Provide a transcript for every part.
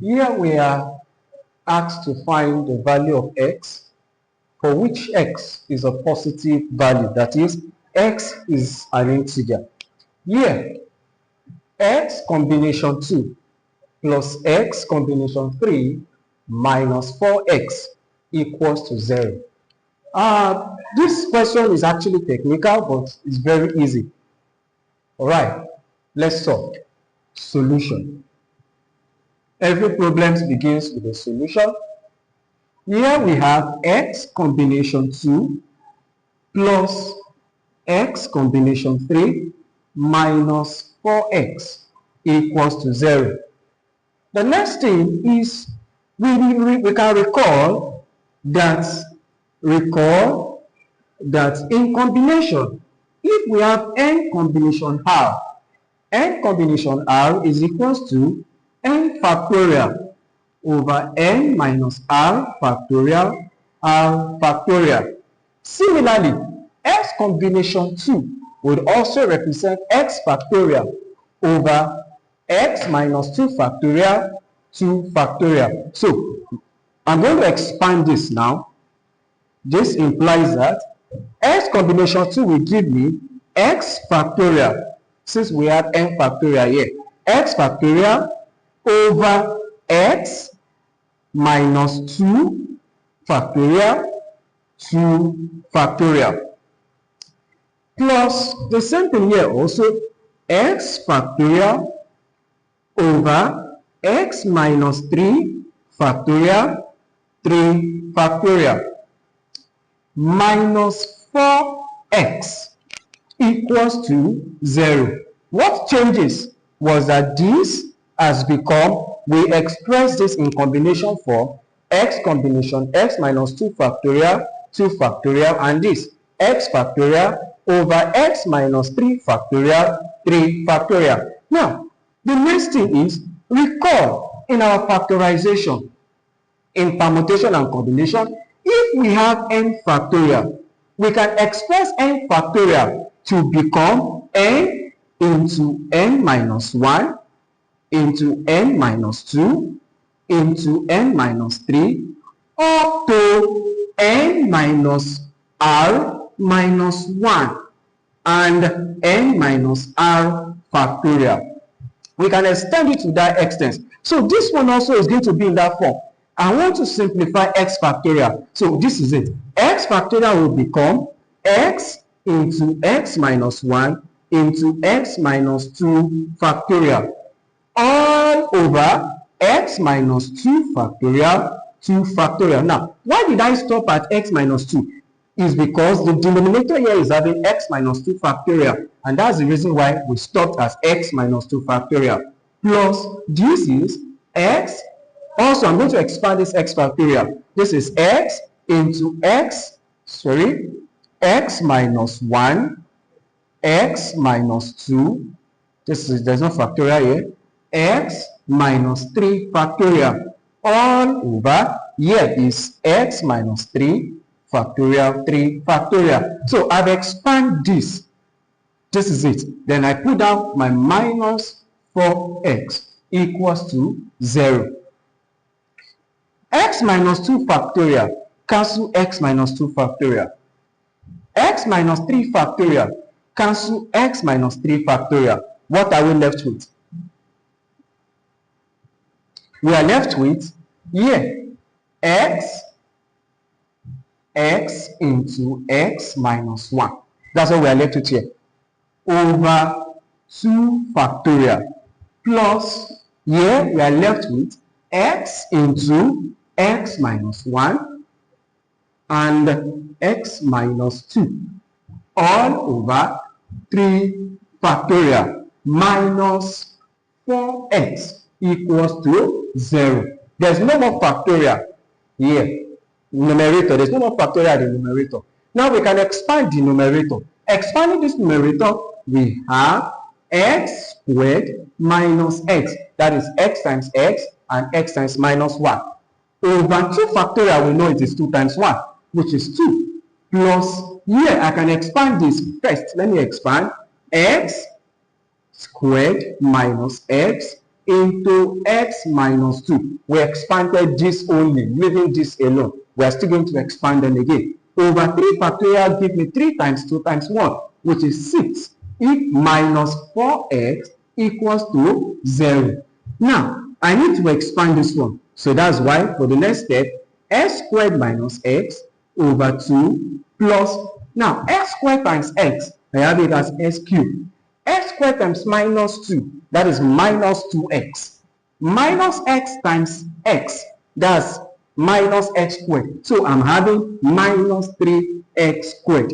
Here we are asked to find the value of x for which x is a positive value, that is, x is an integer. Here, x combination 2 plus x combination 3 minus 4x equals to 0. This question is actually technical, but it's very easy. All right, let's solve. Solution. Every problem begins with a solution. Here we have x combination 2 plus x combination 3 minus 4x equals to 0. The next thing is we can recall that in combination, if we have n combination r is equals to n factorial over n minus r factorial r factorial. Similarly, x combination 2 would also represent x factorial over x minus 2 factorial 2 factorial. So, I'm going to expand this now. This implies that x combination 2 will give me x factorial, since we have n factorial here, x factorial over x minus 2 factorial 2 factorial, plus the same thing here also, x factorial over x minus 3 factorial 3 factorial minus 4x equals to 0. What changes was that this has become, we express this in combination form, x combination x minus 2 factorial 2 factorial, and this x factorial over x minus 3 factorial 3 factorial. Now, the next thing is, recall in our factorization, in permutation and combination, if we have n factorial, we can express n factorial to become n into n minus 1 into n minus 2 into n minus 3 up to n minus r minus 1 and n minus r factorial. We can extend it to that extent. So this one also is going to be in that form. I want to simplify x factorial. So this is it. X factorial will become x into x minus 1 into x minus 2 factorial all over x minus 2 factorial 2 factorial. Now, why did I stop at x minus 2? Is because the denominator here is having x minus 2 factorial, and that's the reason why we stopped at x minus 2 factorial. Plus, this is x. Also, I'm going to expand this x factorial. This is x into x minus 1, x minus 2. There's no factorial here. X minus 3 factorial all over, here is x minus 3 factorial 3 factorial. So I've expanded this. This is it. Then I put down my minus 4x equals to 0. X minus 2 factorial cancel x minus 2 factorial. X minus 3 factorial cancel x minus 3 factorial. What are we left with? We are left with here x into x minus 1. That's what we are left with here. Over 2 factorial plus here we are left with x into x minus 1 and x minus 2 all over 3 factorial minus 4x equals to 0. There's no more factorial here. Numerator, there's no more factorial in the numerator. Now we can expand the numerator. Expanding this numerator, we have x squared minus x. That is x times x and x times minus 1. Over 2 factorial, we know it is 2 times 1, which is 2. Plus, here I can expand this first. Let me expand x squared minus x into x minus 2. We expanded this only, leaving this alone. We are still going to expand them again. Over 3 factorial give me 3 times 2 times 1, which is 6. If minus 4x equals to 0. Now, I need to expand this one. So that's why for the next step, x squared minus x over 2 plus, now x squared times x, I have it as x cubed. X squared times minus 2, that is minus 2x. Minus x times x, that's minus x squared. So I'm having minus 3x squared.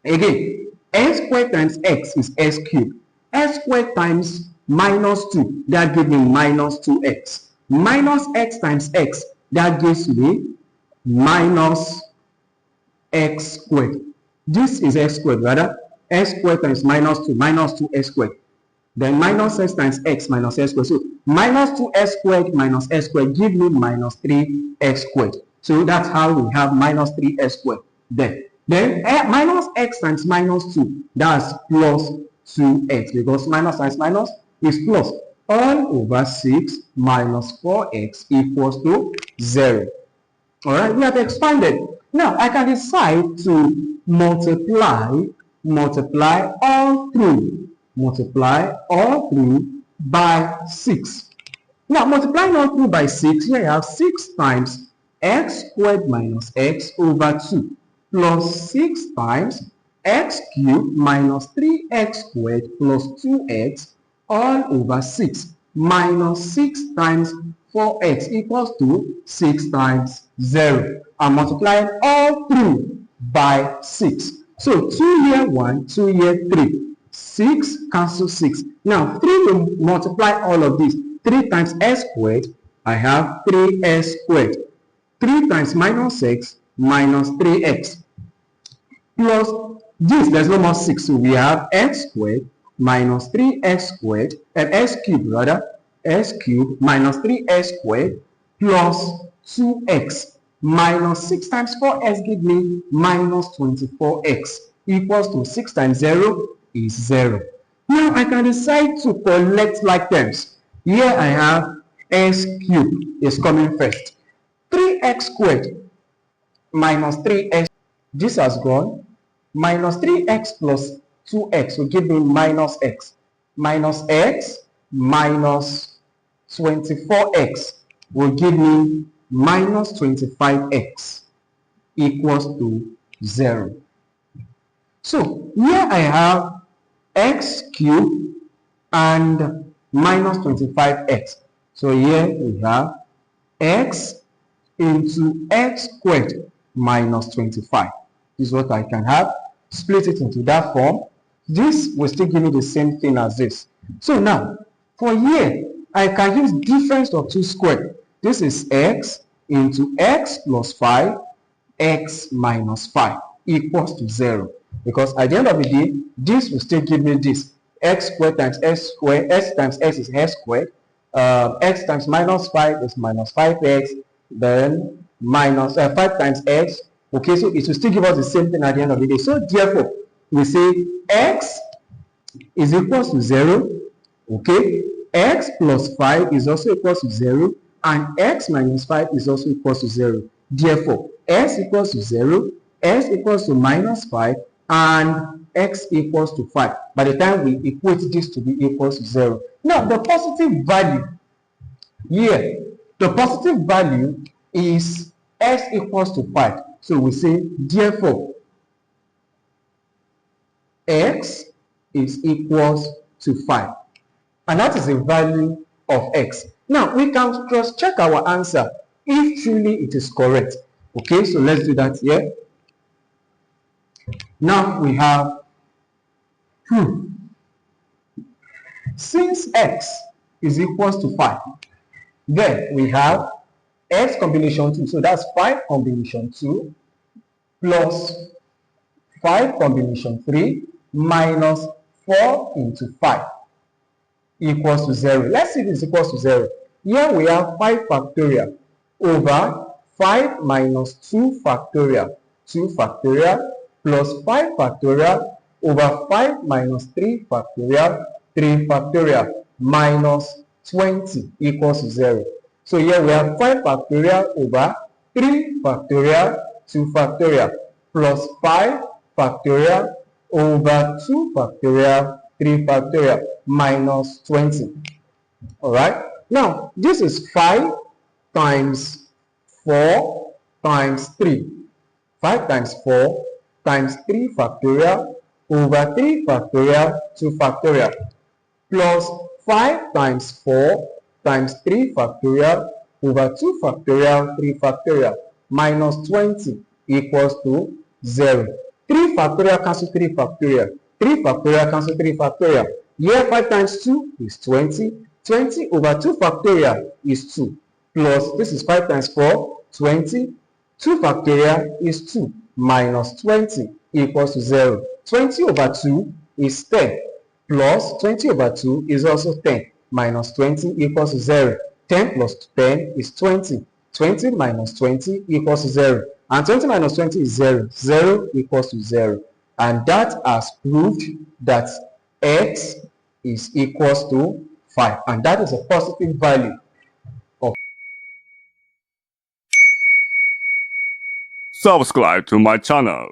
Again, x squared times x is x cubed. X squared times minus 2, that gives me minus 2x. Minus x times x, that gives me minus x squared. This is x squared, rather. X squared times minus 2, minus 2x squared. Then minus x times x minus x squared. So minus 2x squared minus x squared give me minus 3x squared. So that's how we have minus 3x squared there. Then minus x times minus 2, that's plus 2x, because minus times minus is plus. All over 6 minus 4x equals to 0. All right, we have expanded. Now I can decide to multiply all through by 6. Now multiplying all through by 6, here I have 6 times x squared minus x over 2 plus 6 times x cubed minus 3x squared plus 2x all over 6 minus 6 times 4x equals to 6 times 0. I'm multiplying all through by 6. So 2 here 1, 2 here 3. 6 cancel 6. Now 3 will multiply all of these. 3 times s squared, I have 3s squared. 3 times minus x minus 3x. Plus this, there's no more 6. So we have x squared minus 3x squared, and x cubed rather, x cubed minus 3x squared plus 2x minus 6 times 4x give me minus 24x equals to 6 times 0 is 0. Now I can decide to collect like terms. Here I have x cubed is coming first. 3x squared minus 3x, this has gone. Minus 3x plus 2x will give me minus x. Minus x minus 24x will give me minus 25x equals to 0. So here I have x cubed and minus 25x. So here we have x into x squared minus 25. This is what I can have. Split it into that form. This will still give me the same thing as this. So now, for here, I can use difference of 2 squared. This is x into x plus 5, x minus 5 equals to 0. Because at the end of the day, this will still give me this. X squared times x squared, x times x is x squared. X times minus 5 is minus 5x. Then minus 5 times x. Okay, so it will still give us the same thing at the end of the day. So therefore, we say x is equals to 0. Okay, x plus 5 is also equals to 0. And x minus 5 is also equals to 0. Therefore, x equals to 0, x equals to minus 5, and x equals to 5. By the time we equate this to be equals to 0. Now, the positive value here, the positive value is x equals to 5. So we say, therefore, x is equals to 5. And that is the value of x. Now, we can cross-check our answer if truly it is correct. Okay, so let's do that here. Now we have, since x is equals to 5, then we have x combination 2. So that's 5 combination 2 plus 5 combination 3 minus 4 into 5 equals to 0. Let's see if it's equals to 0. Here we have 5 factorial over 5 minus 2 factorial. 2 factorial plus 5 factorial over 5 minus 3 factorial. 3 factorial minus 20 equals to 0. So here we have 5 factorial over 3 factorial 2 factorial plus 5 factorial over 2 factorial 3 factorial minus 20. Alright, now this is 5 times 4 times 3. 5 times 4 times 3 factorial over 3 factorial 2 factorial plus 5 times 4 times 3 factorial over 2 factorial 3 factorial minus 20 equals to 0. 3 factorial cancel 3 factorial. 3 factorial cancel 3 factorial. Here 5 times 2 is 20. 20 over 2 factorial is 2. Plus, this is 5 times 4, 20. 2 factorial is 2 minus 20 equals to 0. 20 over 2 is 10 plus 20 over 2 is also 10 minus 20 equals to 0. 10 plus 10 is 20. 20 minus 20 equals to 0. And 20 minus 20 is 0. 0 equals to 0. And that has proved that x is equals to 5. And that is a positive value. Subscribe to my channel.